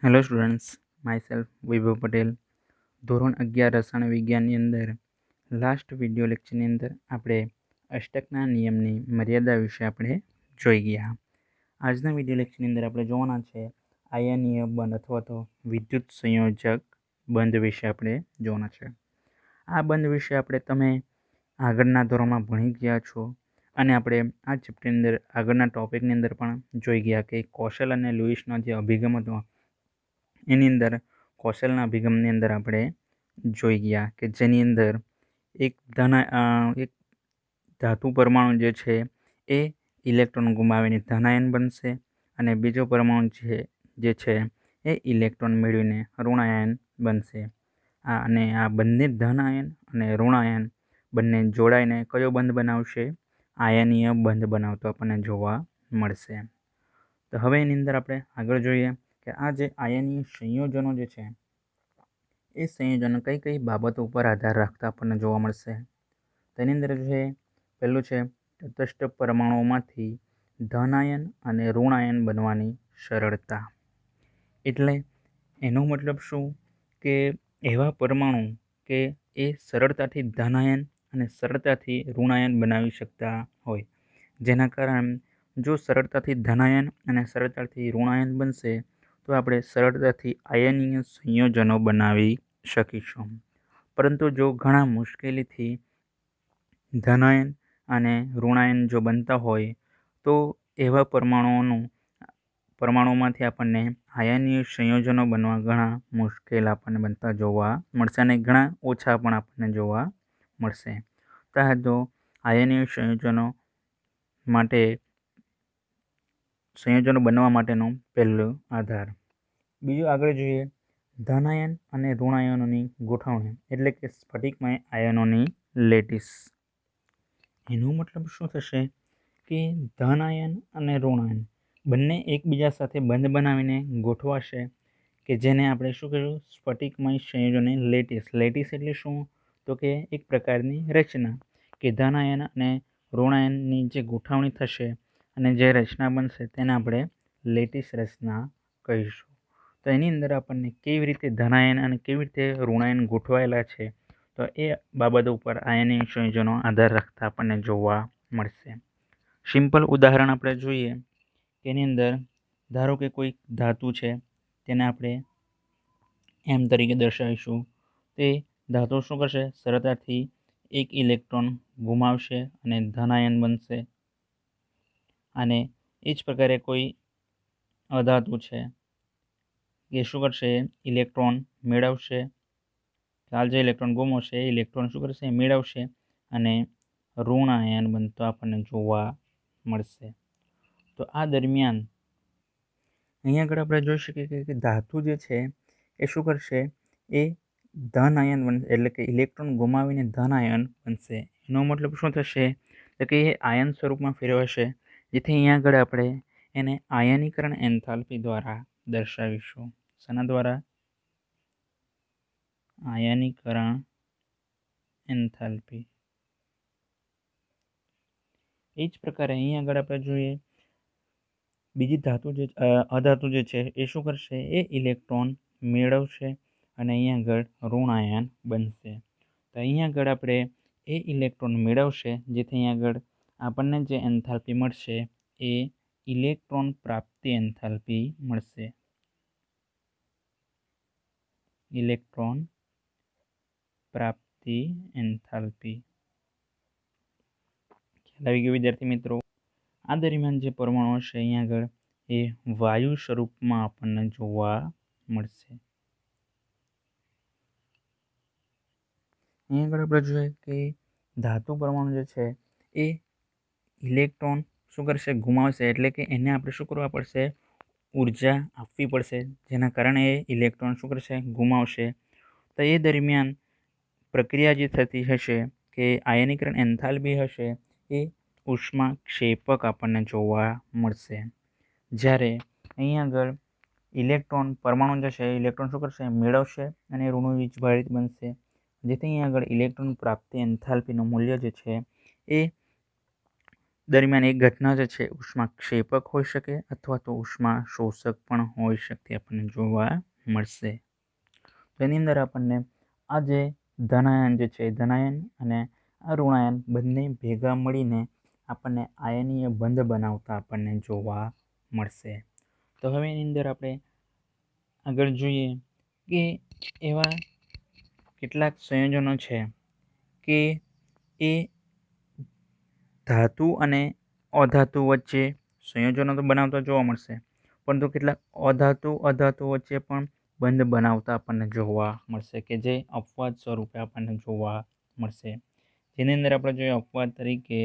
Hello students, myself વૈભવ પટેલ. ધોરણ 11 રસાયણ વિજ્ઞાનની અંદર લાસ્ટ વિડીયો લેક્ચરની અંદર આપણે અષ્ટકના નિયમની મર્યાદા વિશે આપણે જોઈ ગયા. આજના વિડીયો લેક્ચરની અંદર આપણે જોવાના છે આયનીય બંધ અથવા તો વિદ્યુત સંયોજક બંધ વિશે આપણે જોવાના છે. આ બંધ વિશે તમે આગળના ધોરણમાં ભણી ગયા છો અને આપણે આ ચેપ્ટરની અંદર આગળના ટોપિકની અંદર પણ જોઈ ગયા કે કોશલ અને લુઈસનો જે અભિગમ હતો એની અંદર કોશલના અભિગમની અંદર આપણે જોઈ ગયા કે જેની અંદર એક ધાતુ પરમાણુ જે છે એ ઇલેક્ટ્રોન ગુમાવીને ધનાયન બનશે અને બીજો પરમાણુ જે છે એ ઇલેક્ટ્રોન મેળવીને ઋણાયન બનશે. અને આ બંને ધનાયન અને ઋણાયન બંને જોડાઈને કયો બંધ બનાવશે? આયનીય બંધ બનાવતો આપણને જોવા મળશે. તો હવે એની અંદર આપણે આગળ જોઈએ કે આ જે આયનીય સંયોજનો જે છે એ સંયોજનો કઈ કઈ બાબતો ઉપર આધાર રાખતા આપણને જોવા મળશે. તેની અંદર છે પહેલું છે તટસ્થ પરમાણુઓમાંથી ધનાયન અને ઋણાયન બનવાની સરળતા. એટલે એનો મતલબ શું કે એવા પરમાણુ કે એ સરળતાથી ધનાયન અને સરળતાથી ઋણાયન બનાવી શકતા હોય, જેના કારણે જો સરળતાથી ધનાયન અને સરળતાથી ઋણાયન બનશે તો આપણે સરળતાથી આયનીય સંયોજનો બનાવી શકીશું. પરંતુ જો ઘણા મુશ્કેલીથી ધનાયન અને ઋણાયન જો બનતા હોય તો એવા પરમાણુઓમાંથી આપણને આયનીય સંયોજનો બનવા ઘણા મુશ્કેલ આપણને બનતા જોવા મળશે અને ઘણા ઓછા પણ આપણને જોવા મળશે. તો આયનીય સંયોજનો બનવા માટેનો પહેલો આધાર. બીજું આગળ જોઈએ ધનાયન અને ઋણાયનોની ગોઠવણી એટલે કે સ્ફટિકમય આયનોની લેટીસ. એનો મતલબ શું થશે કે ધનાયન અને ઋણાયન બંને એકબીજા સાથે બંધ બનાવીને ગોઠવાશે કે જેને આપણે શું કહીશું? સ્ફટિકમય સંયોજનોની લેટીસ. લેટીસ એટલે શું? તો કે એક પ્રકારની રચના કે ધનાયન અને ઋણાયનની જે ગોઠવણી થશે અને જે રચના બનશે તેને આપણે લેટીસ રચના કહીશું. તો એની અંદર આપણને કેવી રીતે ધનાયન અને કેવી રીતે ઋણાયન ગોઠવાયેલા છે તો એ બાબતો ઉપર આયનીય સંયોજનો આધાર રાખતા આપણને જોવા મળશે. સિમ્પલ ઉદાહરણ આપણે જોઈએ કે એની અંદર ધારો કે કોઈ ધાતુ છે તેને આપણે એમ તરીકે દર્શાવીશું. તે ધાતુ શું કરશે? સરળતાથી એક ઇલેક્ટ્રોન ગુમાવશે અને ધનાયન બનશે. અને એ જ પ્રકારે કોઈ અધાતુ છે એ શું કરશે? ઇલેક્ટ્રોન મેળવશે. હાલ જે ઇલેક્ટ્રોન ગુમાવશે એ ઇલેક્ટ્રોન શું કરશે? મેળવશે અને ઋણાયન બનતો આપણને જોવા મળશે. તો આ દરમિયાન અહીંયા આગળ આપણે જોઈ શકીએ કે ધાતુ જે છે એ શું કરશે? એ ધન આયન બનશે એટલે કે ઇલેક્ટ્રોન ગુમાવીને ધન આયન બનશે. એનો મતલબ શું થશે? તો કે એ આયન સ્વરૂપમાં ફેરવાશે, જેથી અહીંયા આગળ આપણે એને આયનીકરણ એન્થાલ્પી દ્વારા દર્શાવીશું. શેના દ્વારા? આયનીકરણ એન્થાલ્પી. એ જ પ્રકારે અહીં આગળ આપણે જોઈએ બીજી અધાતુ જે છે એ શું કરશે? એ ઇલેક્ટ્રોન મેળવશે અને અહીં આગળ ઋણાયન બનશે. તો અહીં આગળ આપણે એ ઇલેક્ટ્રોન મેળવશે, જેથી અહીં આગળ આપણને જે એન્થાલ્પી મળશે એ ઇલેક્ટ્રોન પ્રાપ્તિ એન્થાલ્પી મળશે. ઇલેક્ટ્રોન પ્રાપ્તિ એન્થાલ્પી. ખ્યાલ આવી ગયો વિદ્યાર્થી મિત્રો? આ દરમિયાન જે પરમાણુ છે અહીંયા આગળ એ વાયુ સ્વરૂપમાં આપણને જોવા મળશે. અહીંયા આગળ આપણે જોઈએ કે ધાતુ પરમાણુ જે છે એ ઇલેક્ટ્રોન શું કરશે? ગુમાવશે. એટલે કે એને આપણે શું કરવા પડશે? ઉર્જા આપવી પડશે, જેના કારણે એ ઇલેક્ટ્રોન શું કરશે? ગુમાવશે. તો એ દરમિયાન પ્રક્રિયા જે થતી હશે કે આયનીકરણ એન્થાલ્પી હશે એ ઉષ્માક્ષેપક આપણને જોવા મળશે. જ્યારે અહીં આગળ ઇલેક્ટ્રોન પરમાણુ જે છે ઇલેક્ટ્રોન શું કરશે? મેળવશે અને ઋણ વીજભારિત બનશે, જેથી અહીં આગળ ઇલેક્ટ્રોન પ્રાપ્તિ એન્થાલ્પીનું મૂલ્ય જે છે એ દરમિયાન એક ઘટના જે છે ઉષ્માક્ષેપક હોઈ શકે અથવા તો ઉષ્મા શોષક પણ હોઈ શકે આપણને જોવા મળશે. તો એની અંદર આપણને આ જે ધનાયન જે છે ધનાયન અને આ ઋણાયન બંને ભેગા મળીને આપણને આયનીય બંધ બનાવતા આપણને જોવા મળશે. તો હવે એની અંદર આપણે આગળ જોઈએ કે એવા કેટલાક સંયોજનો છે કે એ ધાતુ અને અધાતુ વચ્ચે સંયોજનો તો બનાવતા જોવા મળશે, પરંતુ કેટલાક અધાતુ વચ્ચે પણ બંધ બનાવતા આપણને જોવા મળશે કે જે અપવાદ સ્વરૂપે આપણને જોવા મળશે. જેની અંદર આપણે જોઈએ અપવાદ તરીકે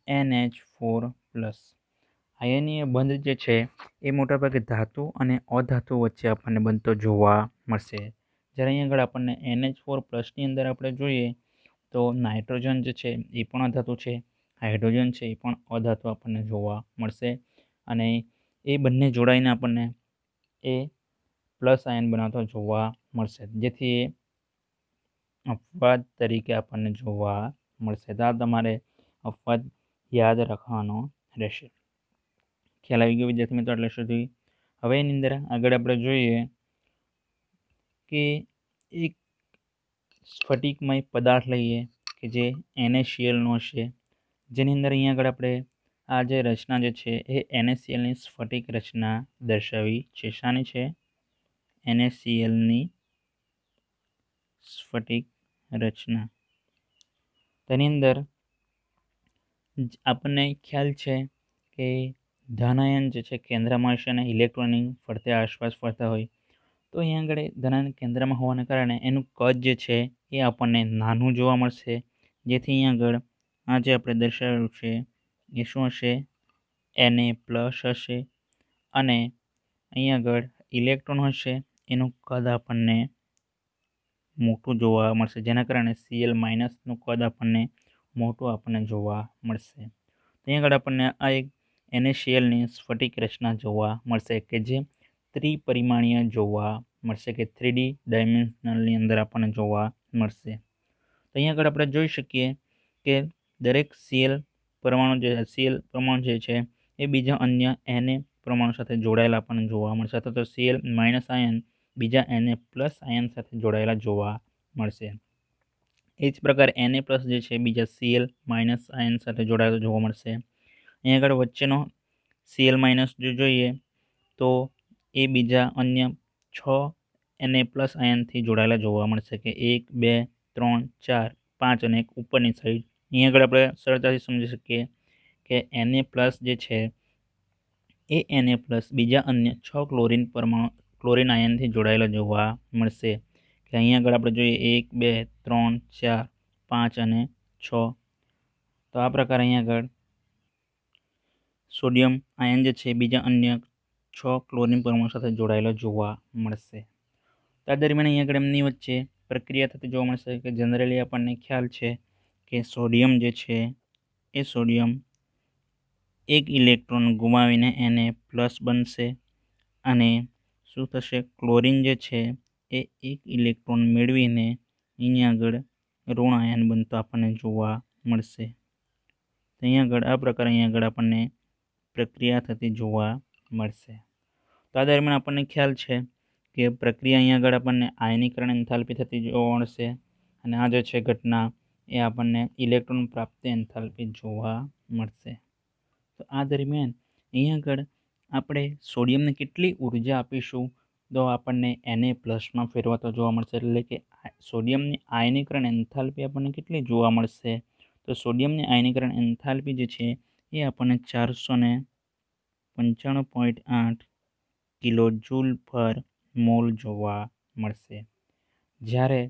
NH4+. આયનીય બંધ જે છે એ મોટાભાગે ધાતુ અને અધાતુ વચ્ચે આપણને બનતો જોવા મળશે. જ્યારે અહીં આગળ આપણને NH4+ની અંદર આપણે જોઈએ તો નાઇટ્રોજન જે છે એ પણ અધાતુ છે, હાઇડ્રોજન છે એ પણ અધાતુ આપણને જોવા મળશે અને એ બંને જોડાઈને આપણને એ પ્લસ આયન બનાવતો જોવા મળશે, જેથી એ અપવાદ તરીકે આપણને જોવા મળશે. તો આ તમારે અપવાદ યાદ રાખવાનો રહેશે. ખ્યાલ આવી ગયો વિદ્યાર્થી મિત્રો એટલે સુધી. હવે એની અંદર આગળ આપણે જોઈએ કે એક સ્ફટિકમય પદાર્થ લઈએ કે જે NaClનો હશે, જેની અંદર અહીંયા આગળ આપણે આ જે રચના જે છે એ NaClની સ્ફટિક રચના દર્શાવી છે. શાની છે? NaClની સ્ફટિક રચના. તેની અંદર આપણને ખ્યાલ છે કે ધનાયન જે છે કેન્દ્રમાં હશે અને ઇલેક્ટ્રોનની ફરતે આસપાસ ફરતા હોય, તો અહીંયા આગળ ધનાયન કેન્દ્રમાં હોવાને કારણે એનું કદ જે છે એ આપણને નાનું જોવા મળશે, જેથી અહીંયા આગળ આ જે આપણે દર્શાવેલું છે એ શું હશે? Na+ હશે અને અહીં આગળ ઇલેક્ટ્રોન હશે એનું કદ આપણને મોટું જોવા મળશે, જેના કારણે Cl- નું કદ આપણને મોટું આપણને જોવા મળશે. અહીં આગળ આપણને આ એક NaClની સ્ફટિક રચના જોવા મળશે કે જે ત્રિપરિમાણીય જોવા મળશે કે 3D ડાયમેન્શનલની અંદર આપણને જોવા મળશે. તો અહીં આગળ આપણે જોઈ શકીએ કે દરેક Cl પરમાણુ જે છે એ બીજા અન્ય Na પરમાણુ સાથે જોડાયેલા આપણને જોવા મળશે, અથવા તો Cl- આયન બીજા Na+ આયન સાથે જોડાયેલા જોવા મળશે. એ જ પ્રકારે Na+ જે છે બીજા Cl- આયન સાથે જોડાયેલો જોવા મળશે. અહીં આગળ વચ્ચેનો Cl- જો જોઈએ તો એ બીજા અન્ય 6 Na+ આયનથી જોડાયેલા જોવા મળશે કે 1, 2, 3, 4, 5 અને એક ઉપરની સાઈડ. અહીં આગળ આપણે સરળતાથી સમજી શકીએ કે Na+ જે છે એ Na+ બીજા અન્ય 6 ક્લોરીન આયનથી જોડાયેલા જોવા મળશે. કે અહીં આગળ આપણે જોઈએ 1, 2, 3, 4, 5 અને 6. તો આ પ્રકારે અહીં આગળ સોડિયમ આયન જે છે બીજા અન્ય 6 ક્લોરીન પરમાણુ સાથે જોડાયેલો જોવા મળશે. આ દરમિયાન અહીં આગળ એમની વચ્ચે પ્રક્રિયા થતી જોવા મળશે કે જનરલી આપણને ખ્યાલ છે કે સોડિયમ જે છે એ સોડિયમ એક ઇલેક્ટ્રોન ગુમાવીને Na+ બનશે અને શું થશે? ક્લોરીન જે છે એ એક ઇલેક્ટ્રોન મેળવીને અહીંયા આગળ ઋણ આયન બનતો આપણને જોવા મળશે. તો અહીંયા આગળ આ પ્રકારે અહીંયા આગળ આપણને પ્રક્રિયા થતી જોવા મળશે. તો આ દરમિયાન આપણને ખ્યાલ છે કે પ્રક્રિયા અહીંયા આગળ આપણને આયનીકરણ એન્થાલ્પી થતી જોવા મળશે અને આ જે છે ઘટના એ આપણને ઇલેક્ટ્રોન પ્રાપ્તિ એન્થાલ્પી જોવા મળશે. તો આ દરમિયાન અહીં આગળ આપણે સોડિયમને કેટલી ઉર્જા આપીશું તો આપણને Na+ ફેરવાતો જોવા મળશે, એટલે કે સોડિયમની આયનીકરણ એન્થાલ્પી આપણને કેટલી જોવા મળશે? તો સોડિયમની આયનીકરણ એન્થાલ્પી જે છે એ આપણને 495.8 kJ/mol જોવા મળશે. જ્યારે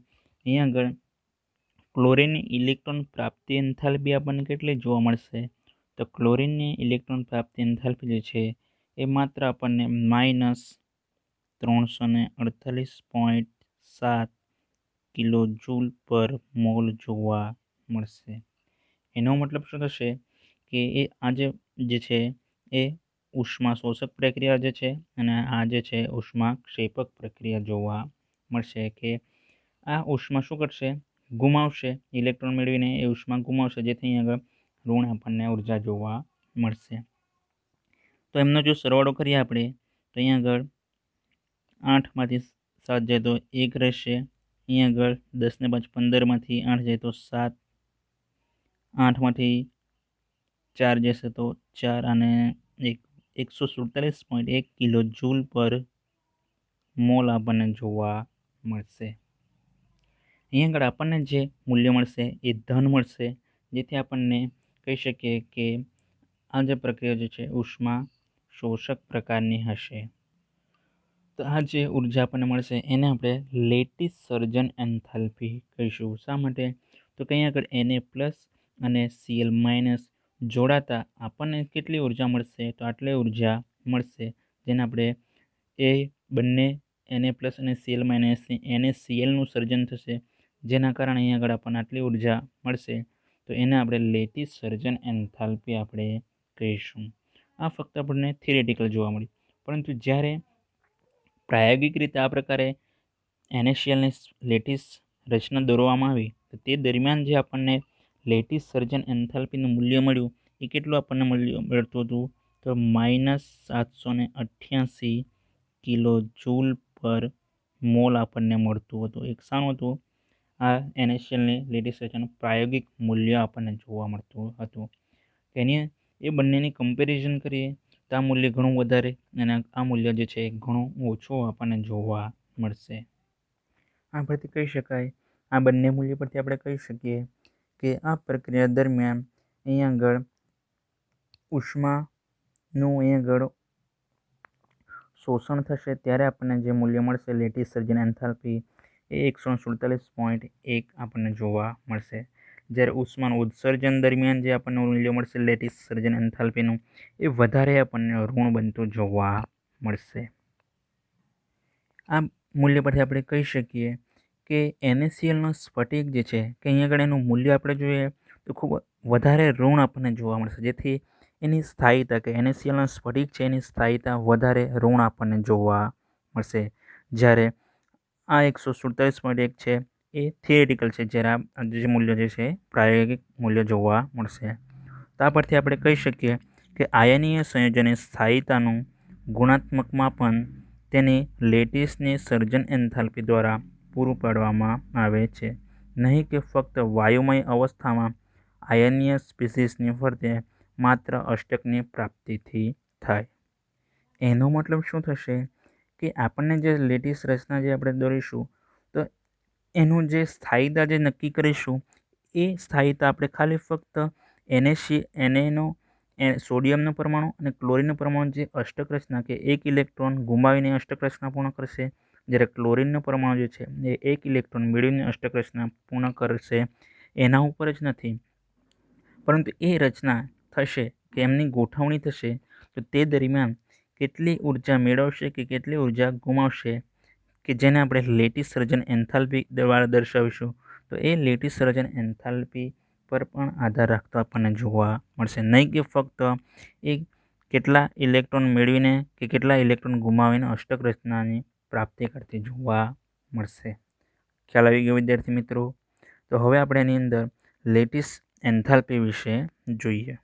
અહીં આગળ ક્લોરીનની ઇલેક્ટ્રોન પ્રાપ્તિ એન્થાલ્પી આપણને કેટલી જોવા મળશે? તો ક્લોરીનની ઇલેક્ટ્રોન પ્રાપ્તિ એન્થાલ્પી જે છે એ માત્ર આપણને -348.7 kJ/mol જોવા મળશે. એનો મતલબ શું થશે કે એ આ જે છે એ ઉષ્મા શોષક પ્રક્રિયા જે છે અને આ જે છે ઉષ્માક્ષેપક પ્રક્રિયા જોવા મળશે કે આ ઉષ્મા શું કરશે? ગુમાવશે, ઇલેક્ટ્રોન મેળવીને એ ઉષ્મા ગુમાવશે, જેથી અહીં આગળ ઋણ આપણને ઉર્જા જોવા મળશે। તો એમનો જો સરવાળો કરીએ આપણે તો અહીંયા આગળ 8માંથી 7 જાય તો 1 રહેશે। અહીંયા આગળ 10 ને 5 15માંથી 8 જાય તો 7, 8માંથી 4 જશે તો 4 અને 147.1 કિલો જૂલ પર મોલ આપણને જોવા મળશે। અહીં આગળ આપણને જે મૂલ્ય મળશે એ ધન મળશે, જેથી આપણને કહી શકીએ કે આ જે પ્રક્રિયા જે છે ઉષ્મા શોષક પ્રકારની હશે। તો આ જે ઉર્જા આપણને મળશે એને આપણે લેટિસ સર્જન એન્થાલ્પી કહીશું। શા માટે? તો કંઈ આગળ Na+ અને Cl- જોડાતા આપણને કેટલી ઉર્જા મળશે? તો આટલી ઉર્જા મળશે, જેને આપણે એ બંને Na+ અને Cl- ની NaClનું સર્જન થશે, જેના કારણે અહીં આગળ આપણને આટલી ઉર્જા મળશે। તો એને આપણે લેટિસ સર્જન એન્થાલ્પી આપણે કહીશું। આ ફક્ત આપણને થિયરેટિકલ જોવા મળી, પરંતુ જ્યારે પ્રાયોગિક રીતે આ પ્રકારે NaClની લેટિસ રચના દોરવામાં આવી તો તે દરમિયાન જે આપણને લેટિસ સર્જન એન્થાલ્પીનું મૂલ્ય મળ્યું એ કેટલું આપણને મળતું હતું? તો -788 કિલો જૂલ પર મોલ આપણને મળતું હતું। એક શાનું હતું? આ NaClની લેટિસ રચનાનું પ્રાયોગિક મૂલ્ય આપણને જોવા મળતું હતું। એની એ બંનેની કમ્પેરિઝન કરીએ તો આ મૂલ્ય ઘણું વધારે અને આ મૂલ્ય જે છે ઘણું ઓછું આપણને જોવા મળશે। આ પરથી કહી શકાય, આ બંને મૂલ્ય પરથી આપણે કહી શકીએ કે આ પ્રક્રિયા દરમિયાન અહીં આગળ ઉષ્માનું અહીં આગળ શોષણ થશે ત્યારે આપણને જે મૂલ્ય મળશે લેટિસ સર્જન એન્થાલ્પી એ 147.1 આપણને જોવા મળશે। જ્યારે ઉષ્માનું ઉત્સર્જન દરમિયાન જે આપણને મૂલ્ય મળશે લેટિસ સર્જન એન્થાલ્પીનું એ વધારે આપણને ઋણ બનતું જોવા મળશે। આ મૂલ્ય પરથી આપણે કહી શકીએ કે NaClનો સ્ફટિક જે છે કે અહીં આગળ એનું મૂલ્ય આપણે જોઈએ તો ખૂબ વધારે ઋણ આપણને જોવા મળશે, જેથી એની સ્થાયીતા કે NaClનો સ્ફટિક છે એની સ્થાયીતા વધારે ઋણ આપણને જોવા મળશે। જ્યારે આ 147.1 છે એ થિયરેટિકલ છે, જ્યારે આ જે મૂલ્ય જે છે પ્રાયોગિક મૂલ્ય જોવા મળશે। તો આ પરથી આપણે કહી શકીએ કે આયનીય સંયોજનની સ્થાયીતાનું ગુણાત્મક માપન તેની લેટિસની સર્જન એન્થાલ્પી દ્વારા પૂરું પાડવામાં આવે છે, નહીં કે ફક્ત વાયુમય અવસ્થામાં આયનીય સ્પીસીસની ફરતે માત્ર અષ્ટકની પ્રાપ્તિથી થાય। એનો મતલબ શું થશે કે આપણને જે લેટિસ રચના જે આપણે દોરીશું તો એનું જે સ્થાયીતા જે નક્કી કરીશું એ સ્થાયીતા આપણે ખાલી ફક્ત Na સોડિયમનું પરમાણુ અને ક્લોરીનનું પરમાણુ જે અષ્ટક રચના કે 1 ઇલેક્ટ્રોન ગુમાવીને અષ્ટક રચના પૂર્ણ કરશે, જ્યારે ક્લોરીનનું પરમાણુ જે છે એ 1 ઇલેક્ટ્રોન મેળવીને અષ્ટક રચના પૂર્ણ કરશે, એના ઉપર જ નથી, પરંતુ એ રચના થશે કે એમની ગોઠવણી થશે તો તે દરમિયાન કેટલી ઉર્જા મેળવશે કે કેટલી ઉર્જા ગુમાવશે કે જેને આપણે લેટિસ સર્જન એન્થાલ્પી દ્વારા દર્શાવીશું। તો એ લેટિસ સર્જન એન્થાલ્પી પર પણ આધાર રાખતો આપણને જોવા મળશે, નહીં કે ફક્ત એ કેટલા ઇલેક્ટ્રોન મેળવીને કે કેટલા ઇલેક્ટ્રોન ગુમાવીને અષ્ટક રચનાની પ્રાપ્તિ કરતી જોવા મળશે। ખ્યાલ આવી ગયો વિદ્યાર્થી મિત્રો? તો હવે આપણે એની અંદર લેટિસ એન્થાલ્પી વિશે જોઈએ।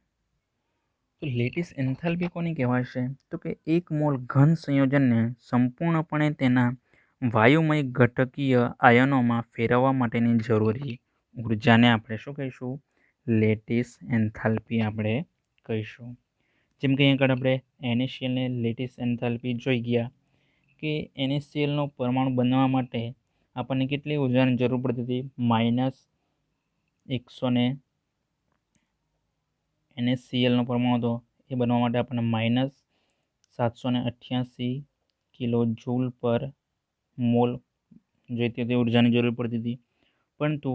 તો લેટિસ એન્થાલ્પી કોને કહેવાય છે? તો કે એક મોલ ઘન સંયોજનને સંપૂર્ણપણે તેના વાયુમય ઘટકીય આયનોમાં ફેરવવા માટેની જરૂરી ઉર્જાને આપણે શું કહીશું? લેટિસ એન્થાલ્પી આપણે કહીશું। જેમ કે અહીં આગળ આપણે NaClને લેટિસ એન્થાલ્પી જોઈ ગયા કે NaClનો પરમાણુ બનાવવા માટે આપણને કેટલી ઉર્જાની જરૂર પડતી હતી? NaClનો પરમાણુ હતો એ બનવા માટે આપણને -788 કિલો જૂલ પર મોલ જોઈતી હતી ઉર્જાની જરૂર પડતી હતી। પરંતુ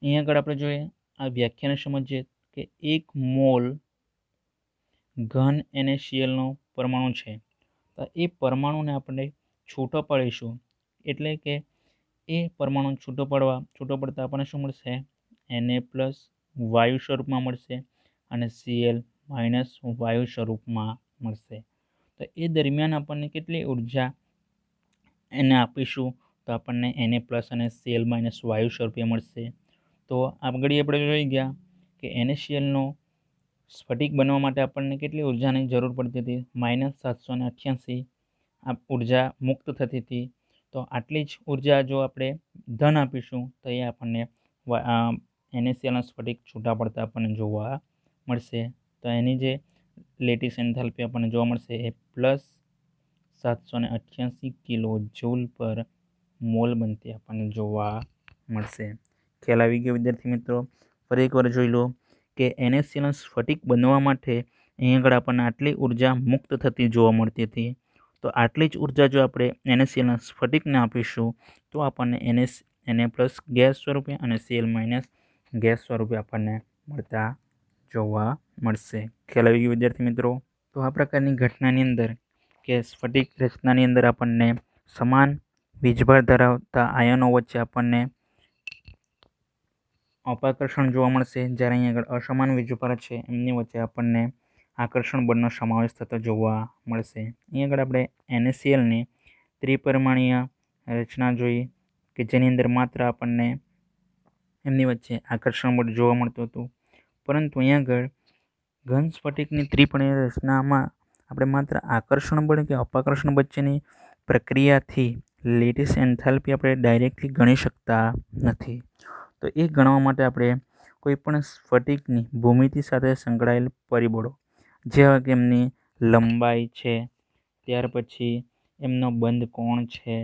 અહીં આગળ આપણે જોઈએ આ વ્યાખ્યાને સમજીએ કે 1 મોલ ઘન NaClનો પરમાણુ છે તો એ પરમાણુને આપણે છૂટો પાડીશું, એટલે કે એ પરમાણુ છૂટો પડતા આપણને શું મળશે? Na+ વાયુ સ્વરૂપમાં મળશે અને Cl- વાયુ સ્વરૂપમાં મળશે। તો એ દરમિયાન આપણને કેટલી ઉર્જા એને આપીશું? તો આપણને Na+ અને Cl- વાયુ સ્વરૂપે મળશે। તો આગળ આપણે જોઈ ગયા કે NaClનો સ્ફટિક બનવા માટે આપણને કેટલી ઉર્જાની જરૂર પડતી હતી? -788 આ ઉર્જા મુક્ત થતી હતી. તો આટલી જ ઉર્જા જો આપણે ધન આપીશું તો એ આપણને NaClના સ્ફટિક છૂટા પડતા આપણને જોવા મળશે. તો એની જે લેટિસ એન્થાલ્પી આપણને જોવા મળશે એ +788 કિલો જૂલ પર મોલ બનતી આપણને જોવા મળશે. ખ્યાલ આવી ગયો વિદ્યાર્થી મિત્રો? ફરી એકવાર જોઈ લો કે NaClના સ્ફટિક બનવા માટે અહીં આગળ આપણને આટલી ઉર્જા મુક્ત થતી જોવા મળતી હતી. તો આટલી જ ઉર્જા જો આપણે NaClના સ્ફટિકને આપીશું તો આપણને Na પ્લસ ગેસ સ્વરૂપે અને Cl માઇનસ ગેસ સ્વરૂપે આપણને મળતા જોવા મળશે. ખ્યાલ આવી ગયો વિદ્યાર્થી મિત્રો? તો આ પ્રકારની ઘટનાની અંદર કે સ્ફટિક રચનાની અંદર આપણને સમાન વીજભાર ધરાવતા આયનો વચ્ચે આપણને અપાકર્ષણ જોવા મળશે, જ્યારે અહીં આગળ અસમાન વીજભાર છે એમની વચ્ચે આપણને આકર્ષણ બળનો સમાવેશ થતો જોવા મળશે. અહીં આગળ આપણે NaClની ત્રિપરિમાણીય રચના જોઈ કે જેની અંદર માત્ર આપણને એમની વચ્ચે આકર્ષણ બળ જોવા મળતું હતું. પરંતુ અહીં આગળ ઘન સ્ફટિકની ત્રિપરિમાણીય રચનામાં આપણે માત્ર આકર્ષણ બળ કે અપાકર્ષણ વચ્ચેની પ્રક્રિયાથી લેટિસ એન્થાલ્પી આપણે ડાયરેક્ટલી ગણી શકતા નથી. તો એ ગણવા માટે આપણે કોઈપણ સ્ફટિકની ભૂમિતિ સાથે સંકળાયેલ પરિબળો જેવા કે એમની લંબાઈ છે, ત્યાર પછી એમનો બંધ કોણ છે,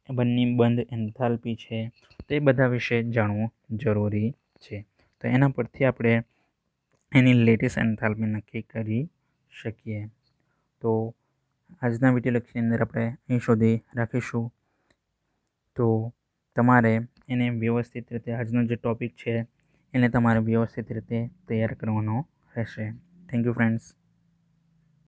બંને બંધ એન્થાલ્પી છે, તે બધા વિશે જાણવું જરૂરી છે. તો એના પરથી આપણે એની લેટિસ એન્થાલ્પી નક્કી કરી શકીએ. તો આજના વિડીયો લેક્ચરની અંદર આપણે અહીં સુધી રાખીશું. તો તમારે એને વ્યવસ્થિત રીતે આજનો જે ટૉપિક છે એને તમારે વ્યવસ્થિત રીતે તૈયાર કરવાનો રહેશે. Thank you friends.